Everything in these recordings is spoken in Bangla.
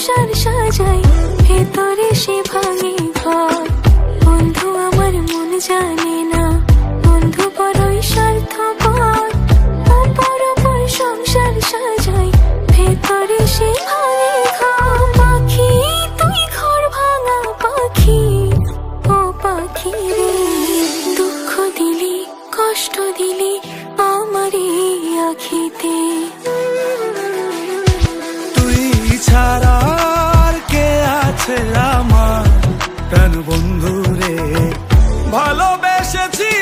সংসার সাজাই, ভেতরে সে ভাঙে ঘর। বন্ধু আমার মন জানে না, বন্ধু বড়ই স্বার্থপর। অপর অপর সংসার সাজাই, ভেতরে সে ভাঙে ঘর। পাখি তুই ঘর ভাঙা পাখি, ও পাখি রে, দুঃখ দিলি কষ্ট দিলি আমারে আখিতে। তুই ছাড়া আর কে আছে আমার প্রাণ বন্ধু রে, ভালোবেসেছি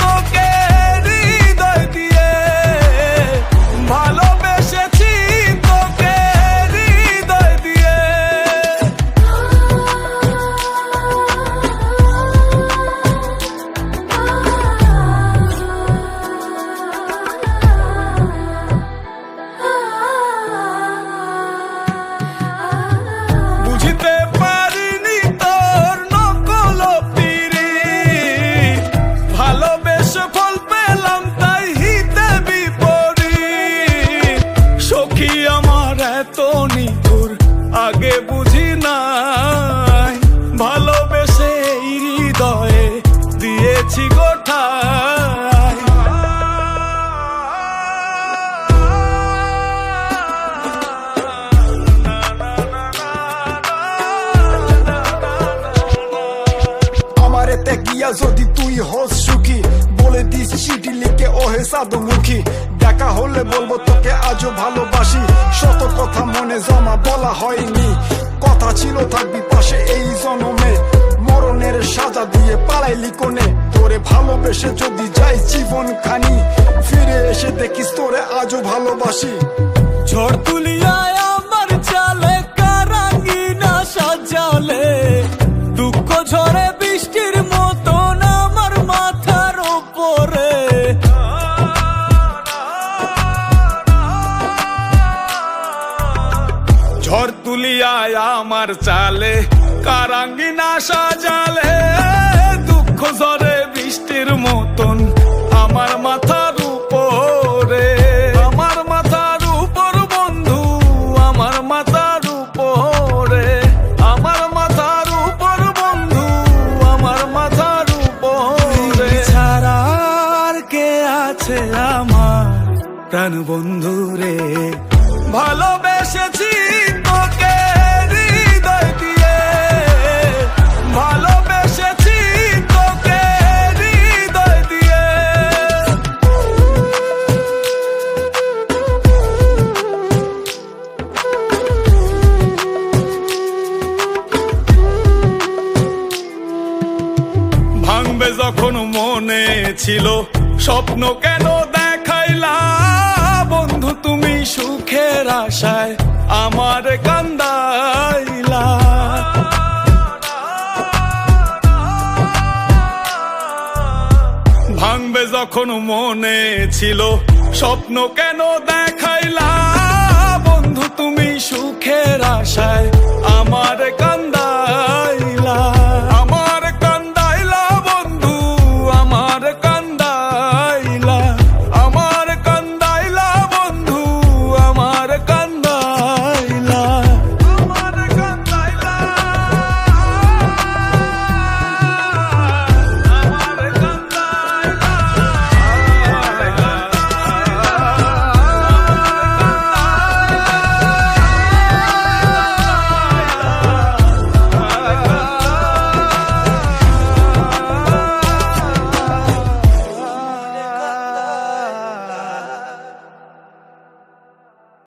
তোকে হৃদয় দিয়ে, ভালোবেসেছি তোকে হৃদয় দিয়ে। বুঝতে পারিনি তোর নকল পিরিত, ভালোবেসে ফল পেলাম তাই হিতে বিপরীত। সখী আমার এত নিঠুর আগে বুঝি নাই, ভালোবেসে এই হৃদয়ে দিয়েছি গোঠায়। আমার এতে গিয়া যদি তুই হোস সুখী, বলে দিস চিঠি লিখে ওহে সাধুমুখী। দেখা হলে বলবো তোকে আজও ভালোবাসি, শত কথা মনে জমা বলা হয়নি। কথা ছিল থাকবি পাশে এই জনমে, মরণের সাজা দিয়ে পালাইলি কোনে। তোরে ভালোবেসে যদি যাই জীবন খানি, ফিরে এসে দেখিস তোরে আজও ভালোবাসি। ঝড় তুলিয়ায় আমার চালে কারাঙ্গিনা সাজালে, দুঃখ ঝরে বৃষ্টির মতন আমার মাথার উপরে। ঝড় তুলিয়ায় আমার চালে কারাঙ্গিনা সাজালে, দুঃখ ঝরে বৃষ্টির মতন আমার মাথার উপরে। আমার মাথার উপর বন্ধু, আমার মাথার উপরে, আমার মাথার উপর বন্ধু, আমার মাথার উপরে। ছাড়া আর কে আছে আমার প্রাণ বন্ধু রে, ভালোবেসেছি তোকে হৃদয় দিয়ে, ভালোবেসেছি তোকে হৃদয় দিয়ে। ভাঙবে যখন মনে ছিল স্বপ্ন কেন দেখাইলা, বন্ধু তুমি সুখের আশায় আমার কান্দাইলা। ভাঙবে যখন মনে ছিল স্বপ্ন কেন